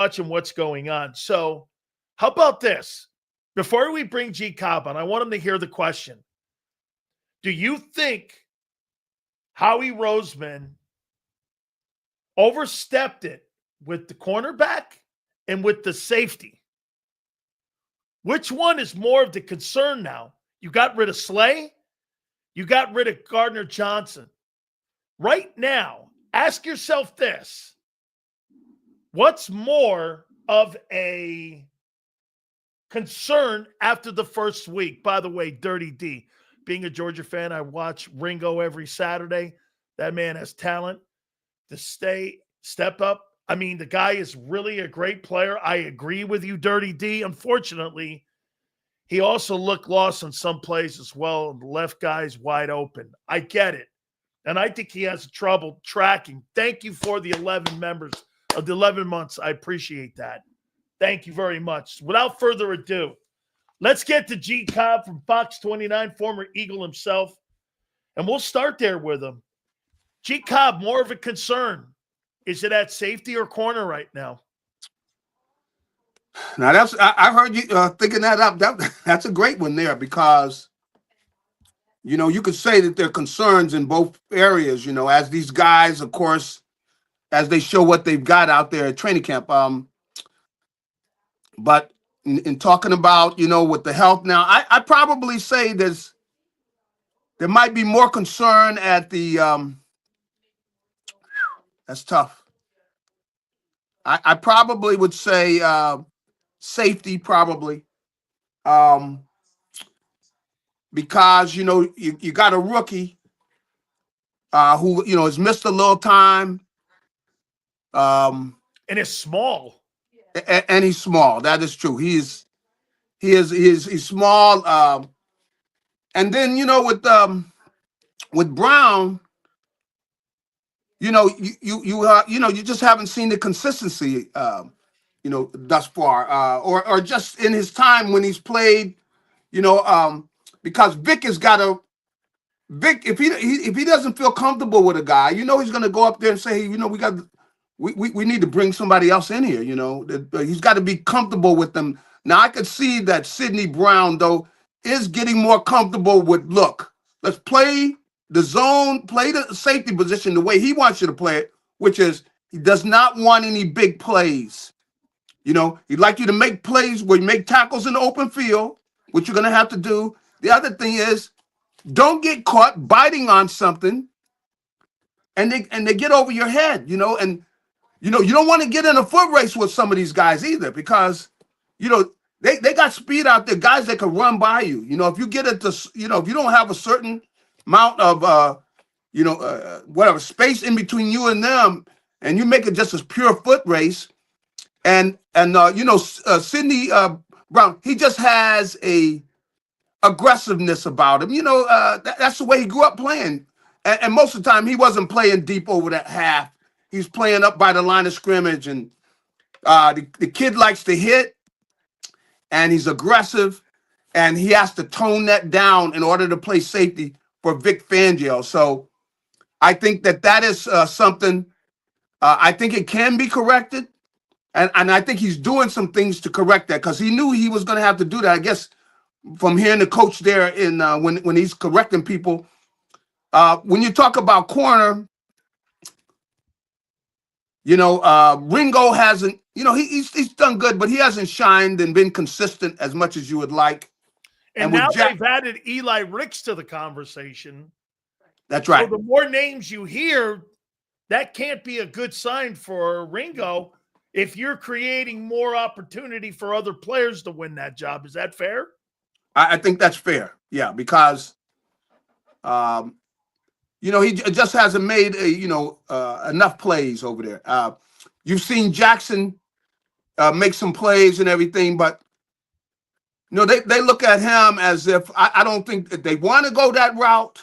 watching what's going on. So how about this? Before we bring G Cobb on, I want him to hear the question. Do you think Howie Roseman overstepped it with the cornerback and with the safety? Which one is more of the concern now? You got rid of Slay. You got rid of Gardner Johnson. Right now, ask yourself this. What's more of a concern after the first week? By the way, Dirty D, being a Georgia fan, I watch Ringo every Saturday. That man has talent to step up. I mean, the guy is really a great player. I agree with you, Dirty D. Unfortunately, he also looked lost in some plays as well. The left guy's wide open. I get it. And I think he has trouble tracking. Thank you for the 11 members of the 11 months. I appreciate that. Thank you very much. Without further ado, let's get to G Cobb from Fox 29, former Eagle himself. And we'll start there with him. G Cobb, more of a concern. Is it at safety or corner right now? Now, I heard you thinking that up. That's a great one there because, you know, you could say that there are concerns in both areas, you know, as these guys, of course, as they show what they've got out there at training camp. But in talking about, you know, with the health now, I probably say there might be more concern at the that's tough. I probably would say safety probably. Because, you know, you got a rookie who, you know, has missed a little time. And is small. And he's small. That is true. He's small. And then, you know, with Brown, you know, you just haven't seen the consistency, you know, thus far, or just in his time when he's played, you know, because Vic has got to. Vic, if he doesn't feel comfortable with a guy, you know, he's going to go up there and say, hey, you know, we need to bring somebody else in here. You know, he's got to be comfortable with them. Now, I could see that Sidney Brown, though, is getting more comfortable with, look, let's play the zone, play the safety position the way he wants you to play it, which is he does not want any big plays. You know, he'd like you to make plays where you make tackles in the open field, which you're going to have to do. The other thing is, don't get caught biting on something and they get over your head, you know, and, you know, you don't want to get in a foot race with some of these guys either because, you know, they got speed out there, guys that can run by you. You know, if you get into, you know, if you don't have a certain amount of, you know, whatever space in between you and them, and you make it just a pure foot race, and you know, Sidney Brown, he just has a aggressiveness about him. You know, that's the way he grew up playing. And most of the time, he wasn't playing deep over that half. He's playing up by the line of scrimmage. And the kid likes to hit, and he's aggressive, and he has to tone that down in order to play safety for Vic Fangio. So I think that is something I think it can be corrected. And I think he's doing some things to correct that because he knew he was going to have to do that. I guess from hearing the coach there in when he's correcting people, when you talk about corner, you know, Ringo hasn't, you know, he's done good, but he hasn't shined and been consistent as much as you would like. And now they've added Eli Ricks to the conversation. That's right. So the more names you hear, that can't be a good sign for Ringo if you're creating more opportunity for other players to win that job. Is that fair? I think that's fair. Yeah, because, you know, he just hasn't made, you know, enough plays over there. You've seen Jackson make some plays and everything, but, you know, they look at him as if, I don't think that they want to go that route.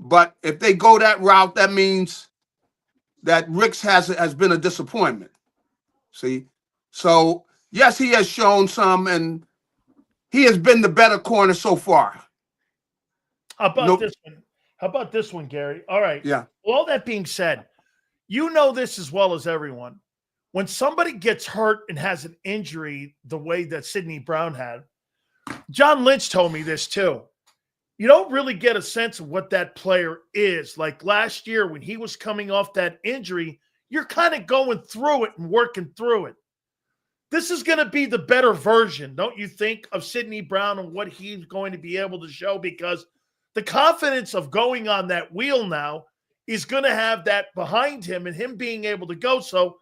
But if they go that route, that means that Ricks has been a disappointment. See? So, yes, he has shown some, and he has been the better corner so far. How about this one? How about this one, Gary? All right. Yeah. Well, all that being said, you know this as well as everyone. when somebody gets hurt and has an injury the way that Sidney Brown had, John Lynch told me this too. You don't really get a sense of what that player is. Like last year when he was coming off that injury, you're kind of going through it and working through it. This is going to be the better version, don't you think, of Sidney Brown and what he's going to be able to show, because the confidence of going on that wheel now is going to have that behind him and him being able to go. So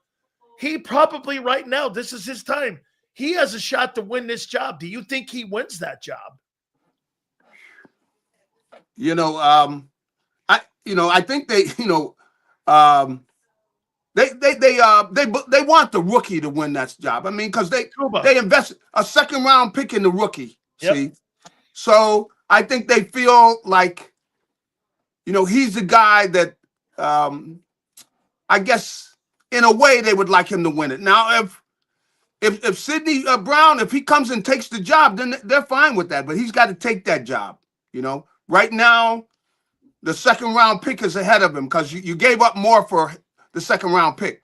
he probably right now, this is his time. He has a shot to win this job. Do you think he wins that job? I think they want the rookie to win that job. I mean, because they invested a second round pick in the rookie. Yep. See, so I think they feel like, he's the guy that I guess in a way they would like him to win it. Now, if Sidney Brown, if he comes and takes the job, then they're fine with that. But he's got to take that job. Right now, the second round pick is ahead of him because you gave up more for the second round pick.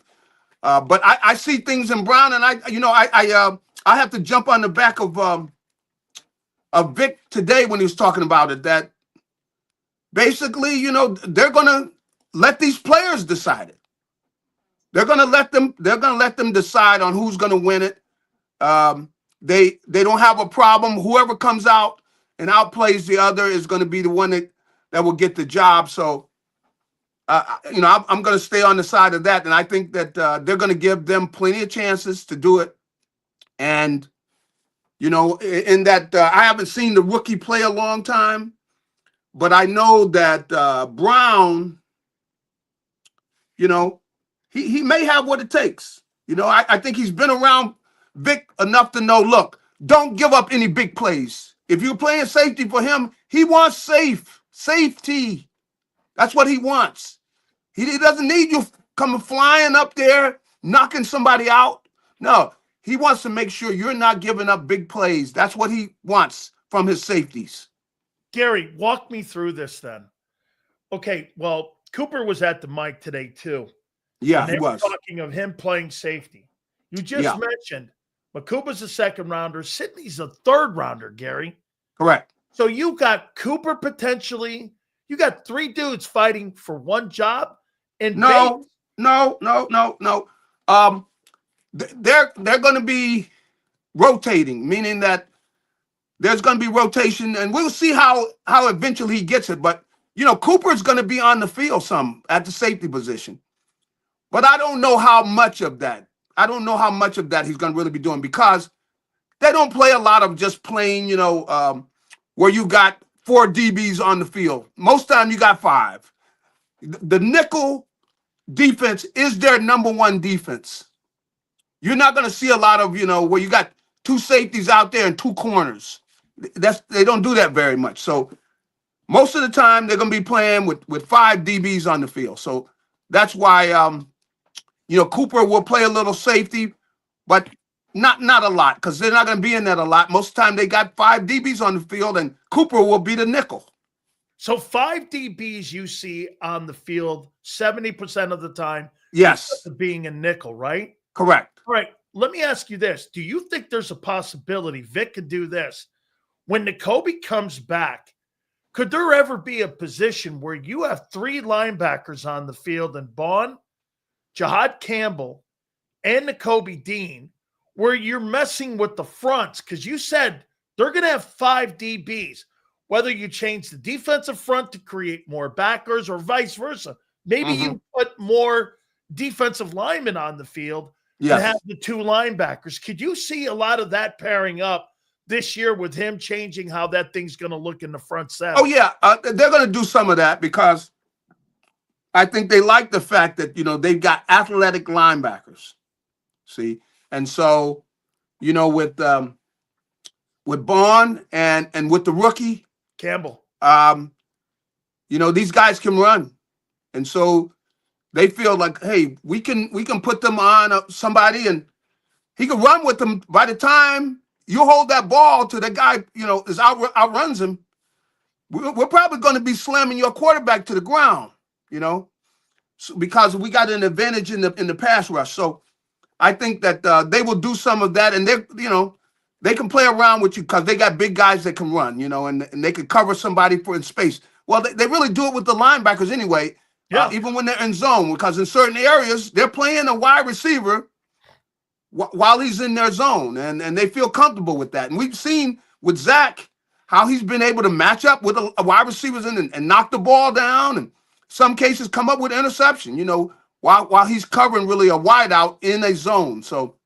But I see things in Brown, and I have to jump on the back of Vic today when he was talking about it, that basically, they're going to let these players decide it. They're going to let them decide on who's going to win it. They don't have a problem. Whoever comes out and outplays the other is going to be the one that will get the job. So, I'm going to stay on the side of that. And I think that they're going to give them plenty of chances to do it. And, in that I haven't seen the rookie play a long time, but I know that Brown, he may have what it takes. I think he's been around Vic enough to know, look, don't give up any big plays. If you're playing safety for him, he wants safety. That's what he wants. He doesn't need you coming flying up there, knocking somebody out. No, he wants to make sure you're not giving up big plays. That's what he wants from his safeties. Garry, walk me through this then. Okay, well, Cooper was at the mic today too. Yeah, he was. Talking of him playing safety. You just mentioned Makuba's a second rounder. Sidney's a third rounder, Garry. Correct. So you got Cooper potentially. You got three dudes fighting for one job. And no. They're going to be rotating, meaning that there's going to be rotation, and we'll see how eventually he gets it. But Cooper's going to be on the field some at the safety position. But I don't know how much of that. I don't know how much of that he's going to really be doing, because they don't play a lot of just playing, where you got 4 DBs on the field. Most time you got 5. The nickel defense is their number one defense. You're not going to see a lot of, where you got 2 safeties out there and 2 corners. They don't do that very much. So most of the time they're going to be playing with 5 DBs on the field. So that's why, Cooper will play a little safety, but not a lot, because they're not going to be in that a lot. Most of the time they got 5 DBs on the field, and Cooper will be the nickel. So 5 DBs you see on the field 70% of the time. Yes. Being a nickel, right? Correct. All right. Let me ask you this. Do you think there's a possibility Vic could do this? When Nakobe comes back, could there ever be a position where you have 3 linebackers on the field and Bond, Jahad Campbell, and Nakobe Dean, where you're messing with the fronts? Because you said they're going to have 5 DBs. Whether you change the defensive front to create more backers or vice versa. Maybe you put more defensive linemen on the field and have the 2 linebackers. Could you see a lot of that pairing up this year with him changing how that thing's going to look in the front 7? Oh, yeah. They're going to do some of that, because I think they like the fact that, they've got athletic linebackers. See? And so, with Bond and with the rookie Campbell, these guys can run. And so they feel like, hey, we can put them on somebody, and he can run with them. By the time you hold that ball to the guy, is outruns him, we're probably going to be slamming your quarterback to the ground, so, because we got an advantage in the pass rush. So I think that they will do some of that, and they can play around with you because they got big guys that can run, and they can cover somebody in space. Well, they really do it with the linebackers anyway, Yeah. even when they're in zone, because in certain areas they're playing a wide receiver while he's in their zone, and they feel comfortable with that. And we've seen with Zach how he's been able to match up with a wide receivers and knock the ball down, and some cases come up with interception, while he's covering really a wideout in a zone. So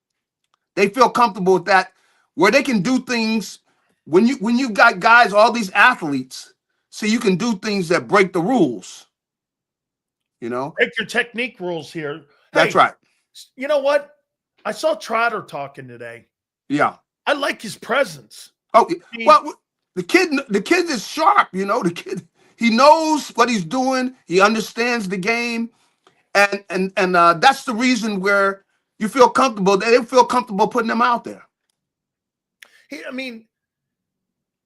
they feel comfortable with that, where they can do things when you've got guys, all these athletes, so you can do things that break the rules. Break your technique rules here. That's right. You know what? I saw Trotter talking today. Yeah. I like his presence. Oh, well, the kid is sharp, the kid, he knows what he's doing. He understands the game. And that's the reason where you feel comfortable. They feel comfortable putting him out there.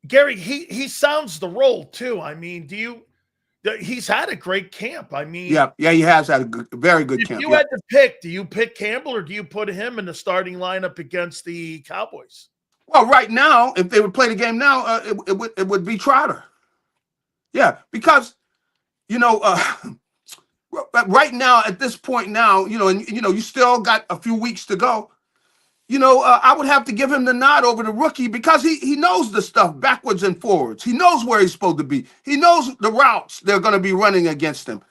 Garry, he sounds the role too. He's had a great camp. Yeah, he has had a very good camp. If you had to pick, do you pick Campbell or do you put him in the starting lineup against the Cowboys? Well, right now, if they would play the game now, it would be Trotter. Yeah, because right now at this point now, you still got a few weeks to go. I would have to give him the nod over the rookie because he knows the stuff backwards and forwards. He knows where he's supposed to be. He knows the routes they're going to be running against him.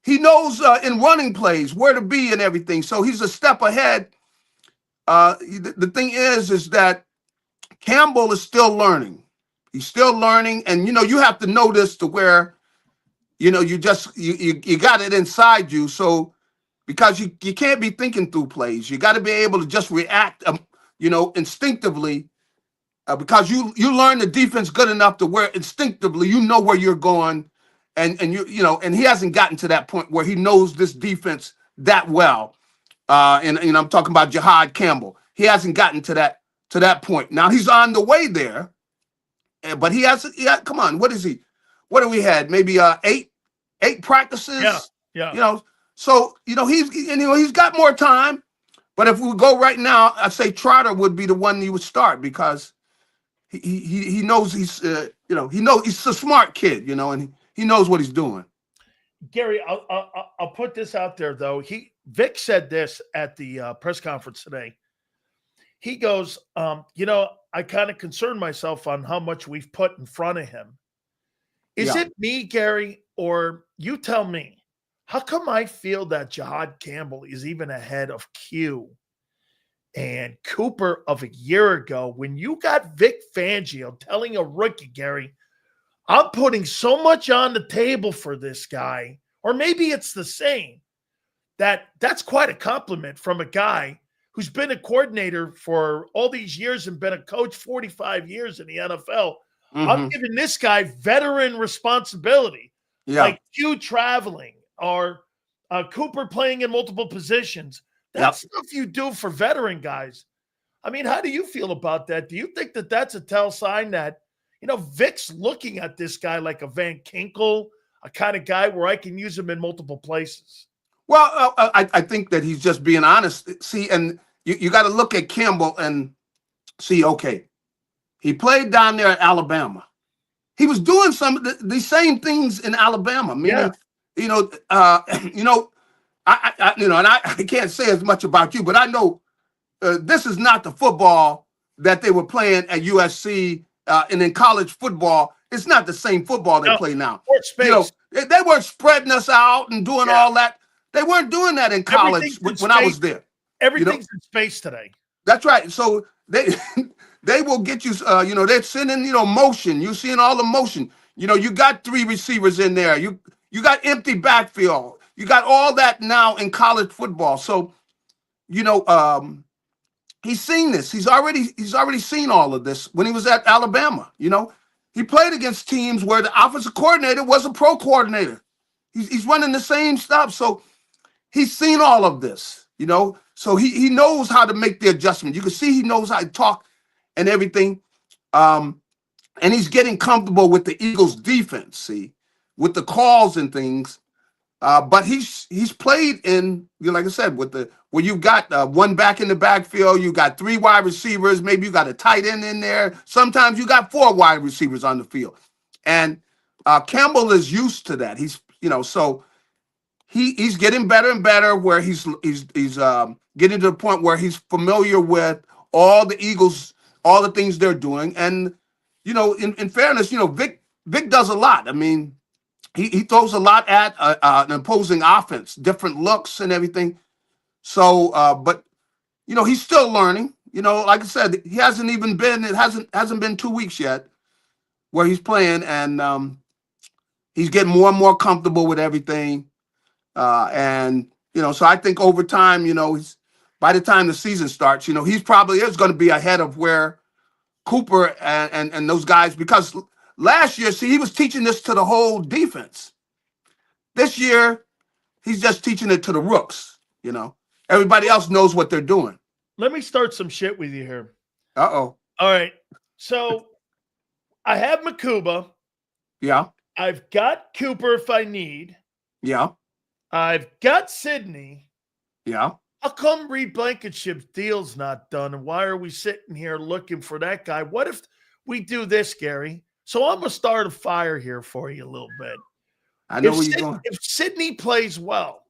He knows in running plays where to be and everything. So he's a step ahead. The thing is that Campbell is still learning. He's still learning, and you have to know this to where you got it inside you. So. Because you can't be thinking through plays. You got to be able to just react, instinctively, because you learn the defense good enough to where instinctively you know where you're going, and he hasn't gotten to that point where he knows this defense that well. And I'm talking about JAKIB Campbell. He hasn't gotten to that point. Now he's on the way there, but he has. Come on, what is he? What have we had? Maybe 8 practices. Yeah. So, he's got more time, but if we go right now, I'd say Trotter would be the one you would start because he knows he's a smart kid, and he knows what he's doing. Garry, I'll put this out there though. Vic said this at the press conference today. He goes, I kind of concern myself on how much we've put in front of him. Is it me, Garry, or you tell me? How come I feel that JAKIB Campbell is even ahead of Q and Cooper of a year ago when you got Vic Fangio telling a rookie, Garry, I'm putting so much on the table for this guy, or maybe it's the same, that's quite a compliment from a guy who's been a coordinator for all these years and been a coach 45 years in the NFL. Mm-hmm. I'm giving this guy veteran responsibility, like Q traveling, or Cooper playing in multiple positions. That's stuff you do for veteran guys. How do you feel about that? Do you think that that's a tell sign that, Vic's looking at this guy like a Van Kinkel, a kind of guy where I can use him in multiple places? Well, I think that he's just being honest. See, and you got to look at Campbell and see, okay, he played down there at Alabama. He was doing some of the same things in Alabama. Meaning, I can't say as much about you, but I know this is not the football that they were playing at USC and in college football. It's not the same football they play now. They weren't spreading us out and doing all that. They weren't doing that in college when I was there. Everything's in space today. That's right. So they will get you. They're sending motion. You're seeing all the motion. You got 3 receivers in there. You got empty backfield. You got all that now in college football. So, he's seen this. He's already seen all of this when he was at Alabama. He played against teams where the offensive coordinator was a pro coordinator. He's running the same stuff. So he's seen all of this, So he knows how to make the adjustment. You can see he knows how to talk and everything. And he's getting comfortable with the Eagles defense, see, with the calls and things, but he's played in, like I said, with the where you've got one back in the backfield, you got 3 wide receivers, maybe you got a tight end in there. Sometimes you got 4 wide receivers on the field. And Campbell is used to that. He's, so he's getting better and better where he's getting to the point where he's familiar with all the Eagles, all the things they're doing. And, in fairness, Vic does a lot. I mean, he throws a lot at an opposing offense, different looks and everything. So, but he's still learning. Like I said, he hasn't even been. It hasn't been 2 weeks yet where he's playing, and he's getting more and more comfortable with everything. And so I think over time, he's by the time the season starts, he's probably is going to be ahead of where Cooper and those guys, because last year, see, he was teaching this to the whole defense. This year, he's just teaching it to the rooks. Everybody else knows what they're doing. Let me start some shit with you here. Uh-oh. All right. So I have Makuba. Yeah. I've got Cooper if I need. Yeah. I've got Sydney. Yeah. How come Reed Blankenship's deal's not done? And why are we sitting here looking for that guy? What if we do this, Gary? So I'm going to start a fire here for you a little bit. I know where you're going. If Sydney plays well,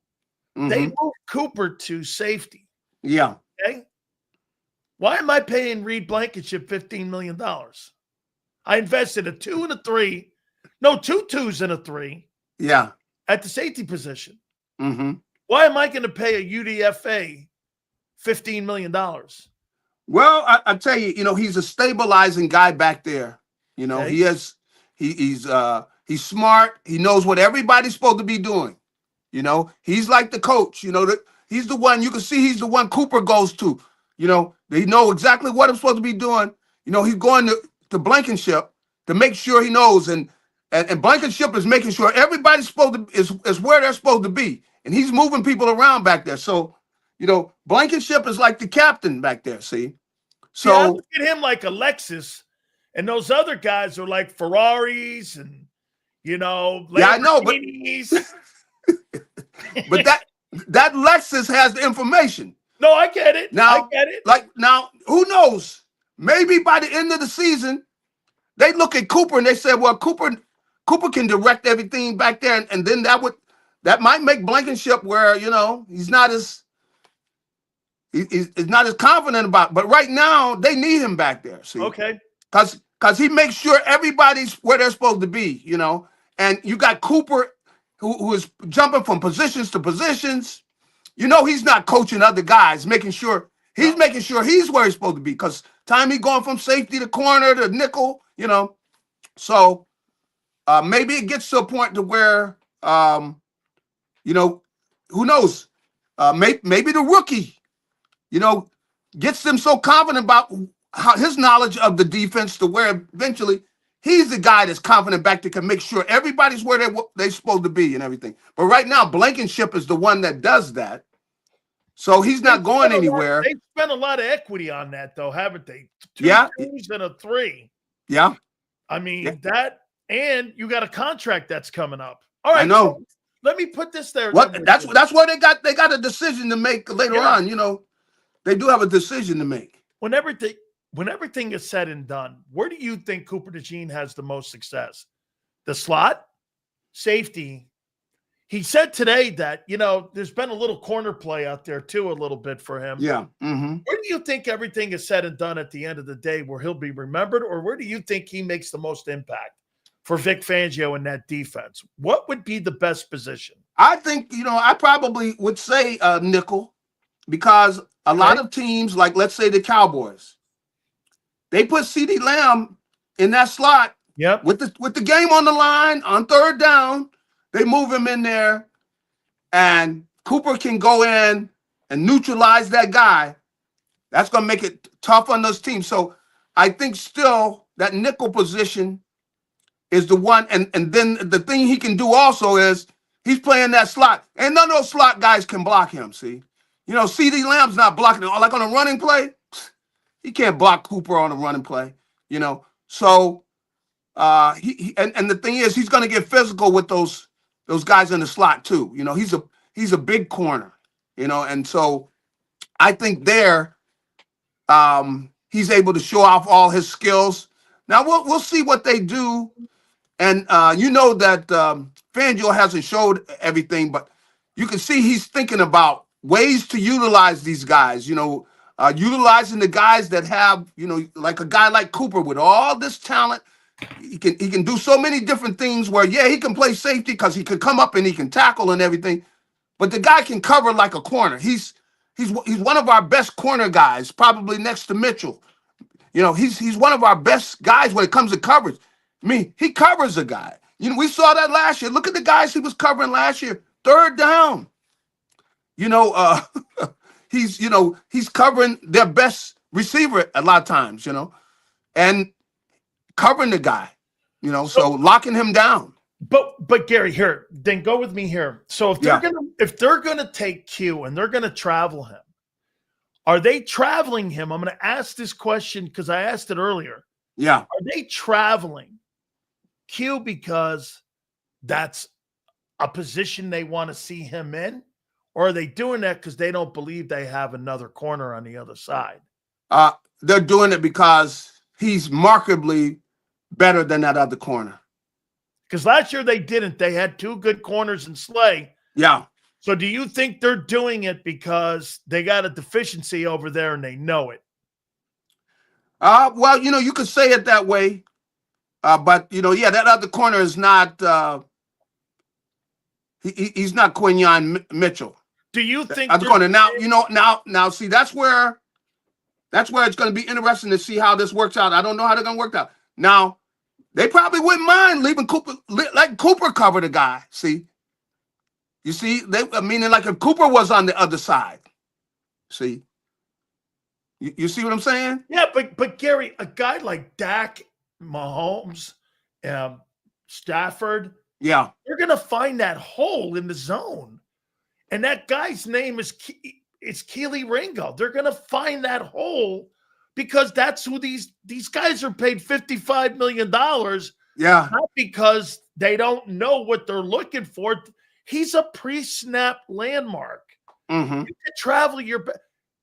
they move Cooper to safety. Yeah. Okay. Why am I paying Reed Blankenship $15 million? I invested a 2 and a 3. No, 2 2s and a 3. Yeah. At the safety position. Mm-hmm. Why am I going to pay a UDFA $15 million? Well, I tell you, he's a stabilizing guy back there. Okay. He's smart. He knows what everybody's supposed to be doing. He's like the coach. He's the one you can see. He's the one Cooper goes to. They know exactly what I'm supposed to be doing. He's going to Blankenship to make sure he knows, and Blankenship is making sure everybody's supposed to is where they're supposed to be, and he's moving people around back there. So, Blankenship is like the captain back there. See, so I look at him like a Lexus, and those other guys are like Ferraris and Lamborghinis. Yeah, I know, but that Lexus has the information. No, I get it. Now, I get it. Now, who knows? Maybe by the end of the season, they look at Cooper and they say, "Well, Cooper can direct everything back there," and then that might make Blankenship where he's not as confident about. But right now, they need him back there. See, okay, because he makes sure everybody's where they're supposed to be. And you got Cooper who is jumping from positions to positions. He's not coaching other guys, making sure he's where he's supposed to be. Because time he going from safety to corner to nickel, So maybe it gets to a point to where, who knows? Maybe the rookie, gets them so confident about how his knowledge of the defense to where eventually he's the guy that's confident back there can make sure everybody's where they're supposed to be and everything. But right now, Blankenship is the one that does that. So he's not going anywhere. They spent a lot of equity on that, though, haven't they? 2 2s and a 3. Yeah. I mean, that, and you got a contract that's coming up. All right. I know. So let me put this there. That's where they got a decision to make later on. They do have a decision to make. When everything is said and done, where do you think Cooper DeJean has the most success? The slot, safety. He said today that, there's been a little corner play out there too, a little bit for him. Yeah. Mm-hmm. Where do you think everything is said and done at the end of the day where he'll be remembered, or where do you think he makes the most impact for Vic Fangio in that defense? What would be the best position? I think, I probably would say nickel, because a lot of teams, like let's say the Cowboys, they put CeeDee Lamb in that slot. Yep. With the game on the line on 3rd down. They move him in there, and Cooper can go in and neutralize that guy. That's going to make it tough on those teams. So I think still that nickel position is the one. And then the thing he can do also is he's playing that slot. And none of those slot guys can block him, see? CeeDee Lamb's not blocking him. Like on a running play, he can't block Cooper on a running play, So and the thing is, he's going to get physical with those guys in the slot too. He's a big corner, and so I think there, he's able to show off all his skills. Now we'll see what they do, and you know that Fangio hasn't showed everything, but you can see he's thinking about ways to utilize these guys. You know, utilizing the guys that have, you know, like a guy like Cooper with all this talent. He can do so many different things where, yeah, he can play safety because he can come up and he can tackle and everything, but the guy can cover like a corner. He's one of our best corner guys, probably next to Mitchell. You know, he's one of our best guys when it comes to coverage. I mean, he covers a guy. You know, we saw that last year. Look at the guys he was covering last year. Third down. You know, he's covering their best receiver a lot of times, you know, and covering the guy, you know, so locking him down. But Garry, here, then go with me here. So if they're gonna take Q and they're gonna travel him, are they traveling him? I'm gonna ask this question because I asked it earlier. Yeah. Are they traveling Q because that's a position they want to see him in? Or are they doing that because they don't believe they have another corner on the other side? They're doing it because he's markedly better than that other corner. Because last year they didn't. They had two good corners in Slay. Yeah. So do you think they're doing it because they got a deficiency over there and they know it? Well, you know, you could say it that way. But, you know, yeah, that other corner is not he's not Quinyon Mitchell. Do you think other corner now, you know, now see that's where it's going to be interesting to see how this works out. I don't know how they're going to work out. Now, they probably wouldn't mind leaving Cooper, like Cooper cover the guy. See, you see, meaning like if Cooper was on the other side. See, you see what I'm saying? Yeah, but Garry, a guy like Dak, Mahomes, Stafford, yeah, you're gonna find that hole in the zone, and that guy's name is Keely Ringo. They're gonna find that hole. Because that's who these guys are paid $55 million. Yeah. Not because they don't know what they're looking for. He's a pre-snap landmark. Mm-hmm. You can travel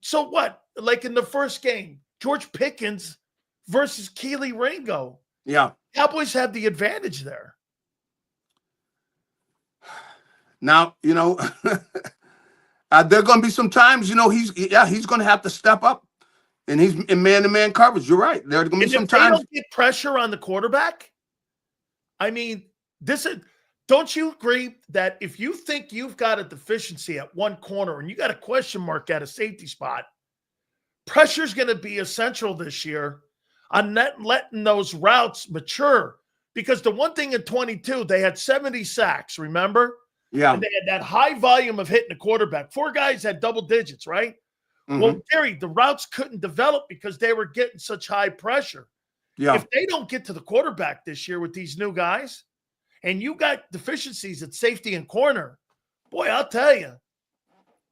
so what? Like in the first game, George Pickens versus Keely Ringo. Yeah. Cowboys had the advantage there. Now, you know, there are going to be some times, you know, he's going to have to step up. And he's in man-to-man coverage. You're right. There are going to be some times. They don't get pressure on the quarterback. I mean, don't you agree that if you think you've got a deficiency at one corner and you got a question mark at a safety spot, pressure is going to be essential this year on letting those routes mature. Because the one thing in 22, they had 70 sacks, remember? Yeah. And they had that high volume of hitting the quarterback. 4 guys had double digits, right? Mm-hmm. Well, Garry, the routes couldn't develop because they were getting such high pressure. Yeah. If they don't get to the quarterback this year with these new guys, and you got deficiencies at safety and corner, boy, I'll tell you,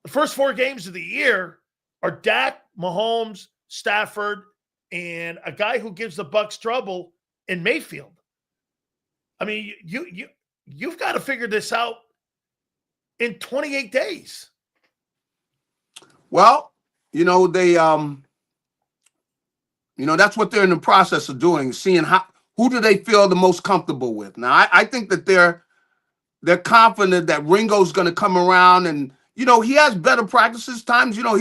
the first 4 games of the year are Dak, Mahomes, Stafford, and a guy who gives the Bucs trouble in Mayfield. I mean, you've got to figure this out in 28 days. Well, you know, they, you know, that's what they're in the process of doing, seeing who do they feel the most comfortable with. Now, I think that they're confident that Ringo's going to come around and, you know, he has better practices times. You know,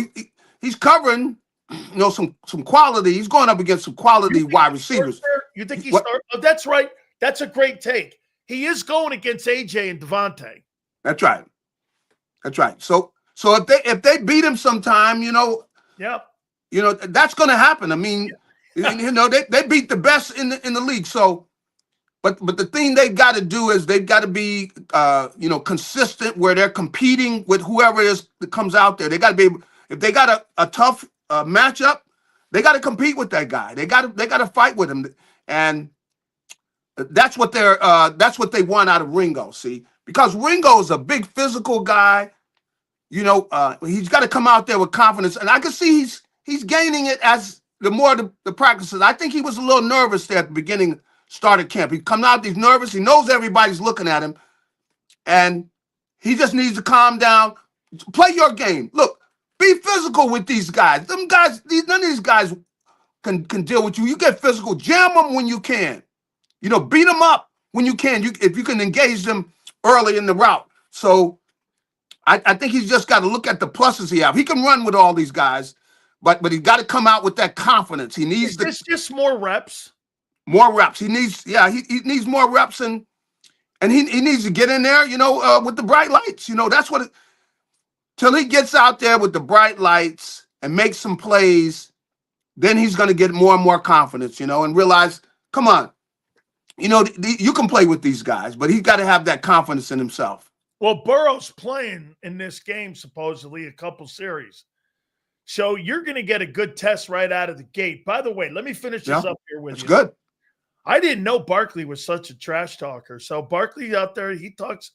he's covering, you know, some quality. He's going up against some quality wide receivers. You think he's oh, that's right. That's a great take. He is going against AJ and Devontae. That's right. That's right. So if they beat him sometime, you know, you know, that's going to happen. I mean, you know, they beat the best in the league. So, but the thing they got to do is they've got to be, you know, consistent where they're competing with whoever it is that comes out there. They got to be able, if they got a tough matchup, they got to compete with that guy. They got to fight with him, and that's what they want out of Ringo. See, because Ringo is a big physical guy. You know, he's got to come out there with confidence, and I can see he's gaining it as the more the practices. I think he was a little nervous there at the beginning, started camp. He comes out, he's nervous. He knows everybody's looking at him, and he just needs to calm down, play your game. Look, Be physical with these guys. Them guys, none of these guys can deal with you. You get physical. Jam them when you can. You know, beat them up when you can. If you can engage them early in the route. So I think he's just got to look at the pluses he have. He can run with all these guys, but he's got to come out with that confidence. He needs just more reps. More reps. He needs, he needs more reps, and he needs to get in there, with the bright lights. That's what till he gets out there with the bright lights and makes some plays, then he's going to get more and more confidence, and realize, come on, you can play with these guys, but he's got to have that confidence in himself. Well, Burrow's playing in this game, supposedly, a couple series. So you're going to get a good test right out of the gate. By the way, let me finish this up here with you. It's good. I didn't know Barkley was such a trash talker. So Barkley out there, he talks.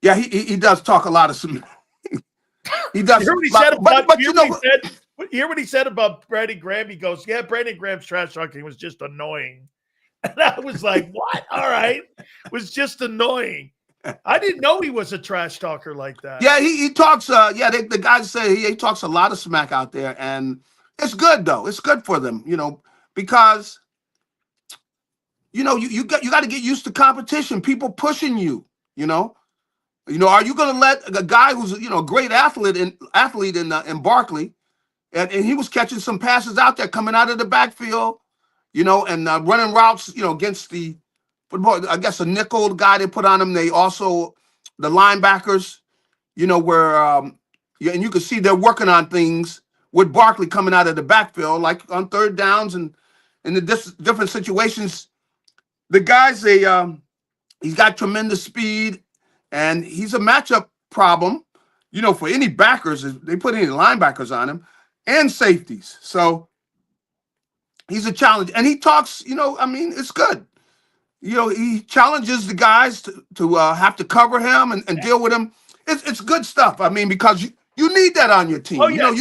Yeah, he does talk a lot of some. He does. Hear what he said about Brandon Graham? He goes, yeah, Brandon Graham's trash talking was just annoying. And I was like, what? All right. It was just annoying. I didn't know he was a trash talker like that. Yeah, he talks. The guys say he talks a lot of smack out there, and it's good though. It's good for them, because you got to get used to competition. People pushing you. Are you going to let a guy who's a great athlete in Barkley, and he was catching some passes out there coming out of the backfield, and running routes, against the. I guess a nickel guy they put on him. They also, the linebackers, where, and you can see they're working on things with Barkley coming out of the backfield, like on third downs and in the different situations. The guys, he's got tremendous speed, and he's a matchup problem, for any backers. They put any linebackers on him and safeties. So he's a challenge, and he talks, it's good. He challenges the guys to have to cover him and deal with him. It's good stuff. Because you need that on your team. Oh, yeah,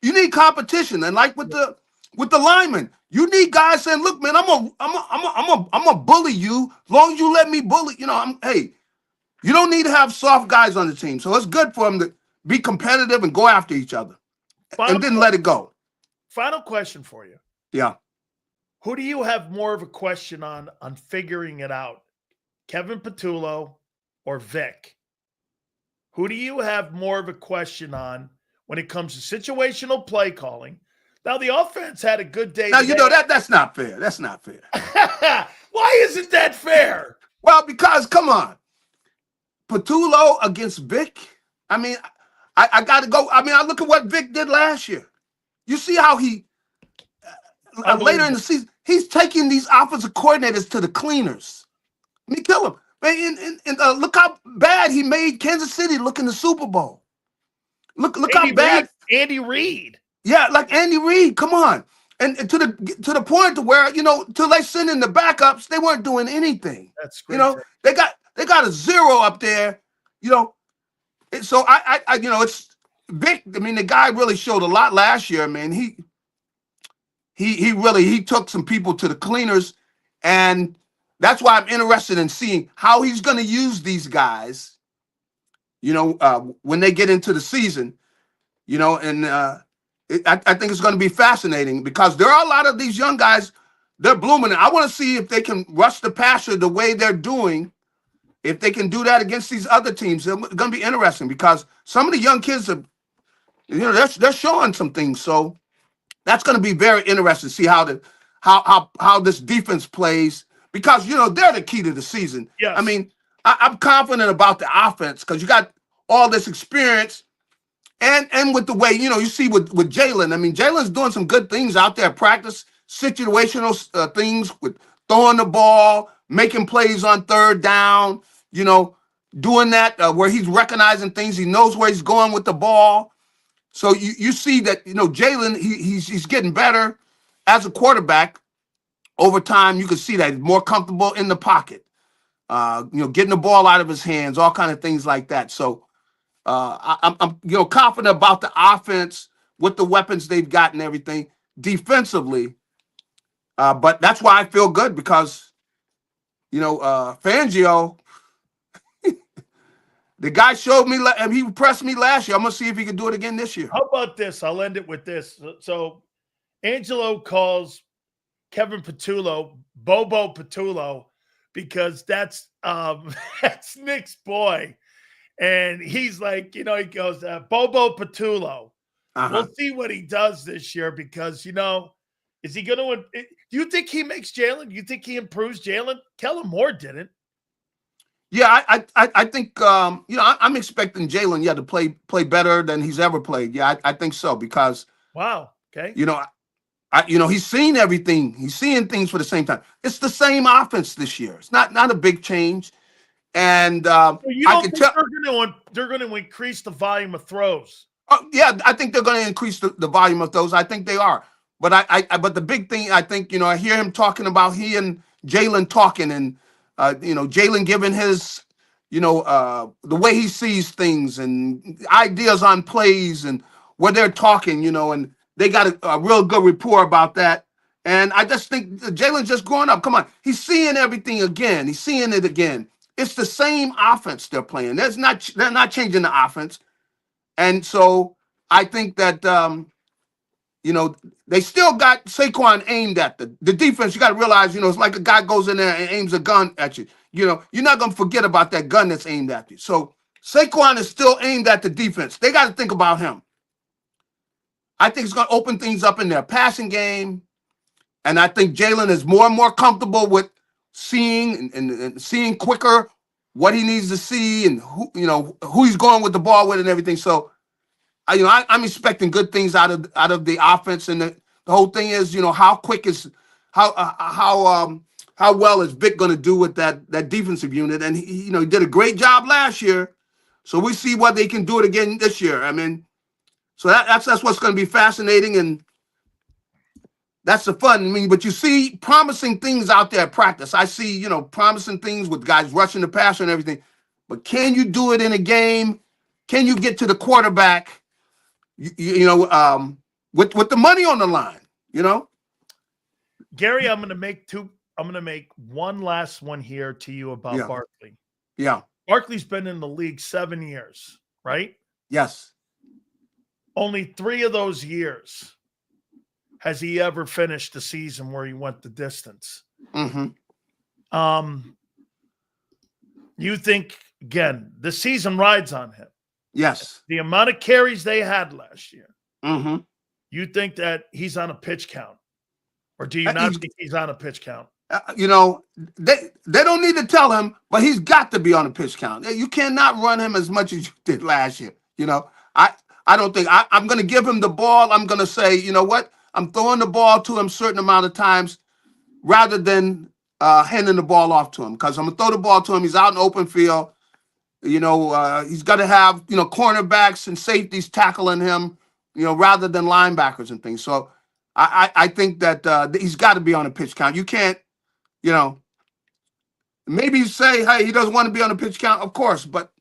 you need competition, and like with the linemen, you need guys saying, "Look, man, I'm a bully you. As long as you let me bully, hey, you don't need to have soft guys on the team. So it's good for them to be competitive and go after each other, and then let it go." Final question for you. Yeah. Who do you have more of a question on figuring it out? Kevin Patullo or Vic? Who do you have more of a question on when it comes to situational play calling? Now, the offense had a good day. Now, that's not fair. That's not fair. Why isn't that fair? Well, because, come on. Patullo against Vic? I got to go. I look at what Vic did last year. You see how he... later in the season, he's taking these offensive coordinators to the cleaners. Kill him. Man, and look how bad he made Kansas City look in the Super Bowl. Look how bad Andy Reid. Yeah, like Andy Reid. Come on, and to the point to where till they send in the backups, they weren't doing anything. That's great. They got a 0 up there. So I it's Vic. The guy really showed a lot last year, man. He really took some people to the cleaners, and that's why I'm interested in seeing how he's going to use these guys, when they get into the season, and I think it's going to be fascinating because there are a lot of these young guys, they're blooming. I want to see if they can rush the passer the way they're doing, if they can do that against these other teams. It's going to be interesting because some of the young kids are, they're showing some things. So that's going to be very interesting to see how this defense plays because they're the key to the season. Yes. I'm confident about the offense because you got all this experience, and with the way you see with Jalen. Jalen's doing some good things out there, practice situational things with throwing the ball, making plays on third down. Doing that where he's recognizing things, he knows where he's going with the ball. So you see that Jalen he's getting better as a quarterback over time. You can see that he's more comfortable in the pocket, getting the ball out of his hands, all kind of things like that. So I'm confident about the offense with the weapons they've got and everything defensively. But that's why I feel good because Fangio. The guy showed me, and he impressed me last year. I'm gonna see if he can do it again this year. How about this? I'll end it with this. So Angelo calls Kevin Patullo Bobo Patullo because that's that's Nick's boy. And he's like, he goes, Bobo Patullo. We'll see what he does this year because, is he going to – do you think he makes Jalen? Do you think he improves Jalen? Kellen Moore didn't. Yeah, I think, I'm expecting Jalen, to play better than he's ever played. Yeah, I think so because – wow, okay. He's seen everything. He's seeing things for the same time. It's the same offense this year. It's not a big change. And you don't think they're going to increase the volume of throws? Yeah, I think they're going to increase the volume of those. I think they are. But but the big thing, I think, I hear him talking about he and Jalen talking and, Jalen giving his, the way he sees things and ideas on plays and where they're talking, and they got a real good rapport about that. And I just think Jalen's just growing up. Come on. He's seeing everything again. He's seeing it again. It's the same offense they're playing. They're not changing the offense. And so I think that, they still got Saquon aimed at the defense. You got to realize, it's like a guy goes in there and aims a gun at you. You're not going to forget about that gun that's aimed at you. So Saquon is still aimed at the defense. They got to think about him. I think it's going to open things up in their passing game. And I think Jalen is more and more comfortable with seeing and seeing quicker what he needs to see and who he's going with the ball with and everything. So, I'm expecting good things out of the offense. And the whole thing is, how quick is how well is Vic going to do with that defensive unit? And he did a great job last year. So we see whether he can do it again this year. I mean, so that's what's going to be fascinating, and that's the fun. I mean, but you see promising things out there at practice. I see, promising things with guys rushing the passer and everything. But can you do it in a game? Can you get to the quarterback? With the money on the line, Gary, I'm going to make one last one here to you about Barkley. Yeah. Barkley's been in the league 7 years, right? Yes. Only 3 of those years has he ever finished the season where he went the distance. Mm-hmm. You think, again, the season rides on him. Yes. The amount of carries they had last year. Mm-hmm. You think that he's on a pitch count? Or do you not think he's on a pitch count? They don't need to tell him, but he's got to be on a pitch count. You cannot run him as much as you did last year. I don't think I'm going to give him the ball. I'm going to say, you know what? I'm throwing the ball to him a certain amount of times rather than handing the ball off to him, because I'm going to throw the ball to him. He's out in open field. He's got to have, cornerbacks and safeties tackling him, rather than linebackers and things. So I think that he's got to be on a pitch count. You can't, maybe say, hey, he doesn't want to be on a pitch count, of course, but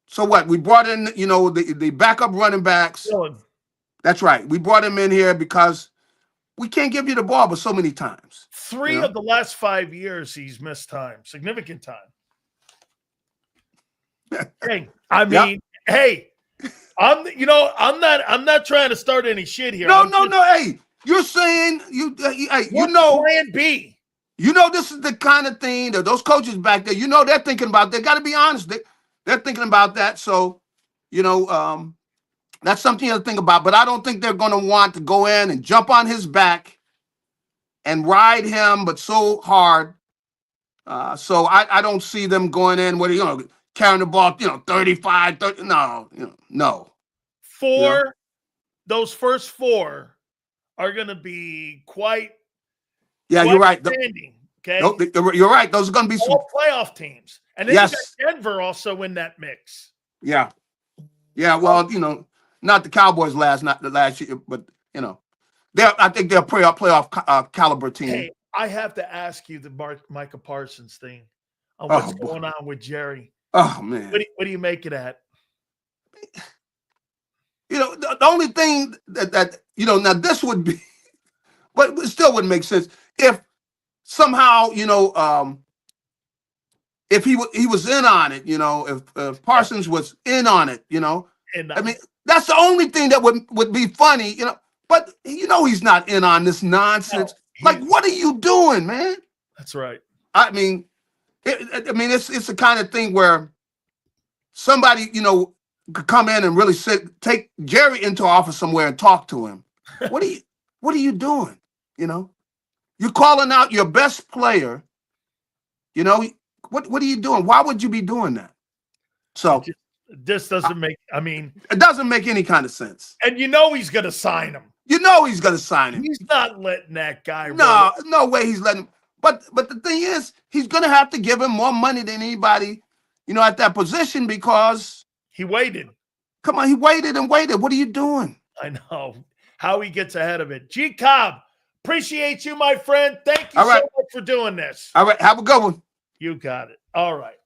so what? We brought in, the backup running backs. Dylan. That's right. We brought him in here because we can't give you the ball but so many times. 3 of the last 5 years he's missed time, significant time. Hey, I mean, hey, I'm not trying to start any shit here. No. Hey, you're saying Plan B. This is the kind of thing that those coaches back there, they're thinking about. They got to be honest. They're thinking about that. So, that's something to think about. But I don't think they're going to want to go in and jump on his back and ride him, but so hard. So I don't see them going in with, carrying the ball, 35, 30. No. Those first 4 are going to be quite. Yeah, you're right. Standing, okay. You're right. Those are going to be some playoff teams. And then you got Denver also in that mix. Yeah. Yeah. Well, not the Cowboys last year, but I think they're a playoff caliber team. Hey, I have to ask you the Micah Parsons thing on what's going on with Jerry. Oh man, what do you make of that? The only thing that now this would be, but it still wouldn't make sense if somehow if he was in on it, if Parsons was in on it, And I mean, that's the only thing that would be funny, but he's not in on this nonsense. Like, what are you doing, man? That's right. I mean, it's the kind of thing where somebody, could come in and really take Jerry into office somewhere and talk to him. What are you doing? You're calling out your best player. What are you doing? Why would you be doing that? So this doesn't make, it doesn't make any kind of sense. And he's going to sign him. He's going to sign him. He's not letting that guy no way he's letting him. But the thing is, he's going to have to give him more money than anybody, at that position because he waited. Come on, he waited and waited. What are you doing? I know how he gets ahead of it. G Cobb, appreciate you, my friend. Thank you so much for doing this. All right, have a good one. You got it. All right.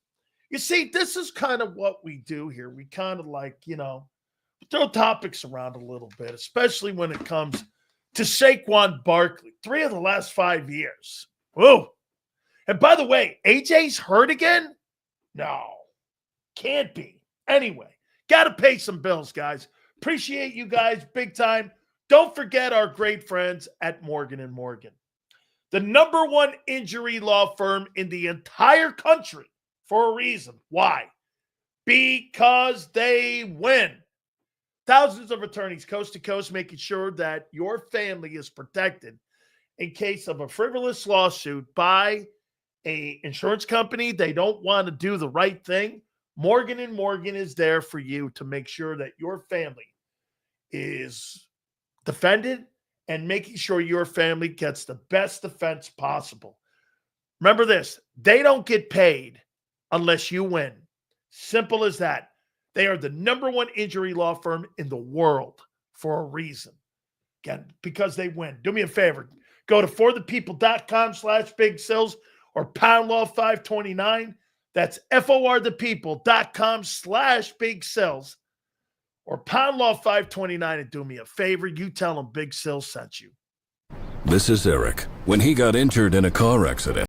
You see, this is kind of what we do here. We kind of throw topics around a little bit, especially when it comes to Saquon Barkley. 3 of the last 5 years. Whoa. And by the way, AJ's hurt again? No, can't be. Anyway, got to pay some bills, guys. Appreciate you guys big time. Don't forget our great friends at Morgan & Morgan, the #1 injury law firm in the entire country for a reason. Why? Because they win. Thousands of attorneys coast to coast making sure that your family is protected in case of a frivolous lawsuit by an insurance company. They don't want to do the right thing. Morgan & Morgan is there for you to make sure that your family is defended and making sure your family gets the best defense possible. Remember this, they don't get paid unless you win. Simple as that. They are the #1 injury law firm in the world for a reason. Again, because they win. Do me a favor. Go to forthepeople.com/Big Sills or pound law 529. That's forthepeople.com/Big Sills or pound law 529 and do me a favor. You tell them Big Sills sent you. This is Eric. When he got injured in a car accident,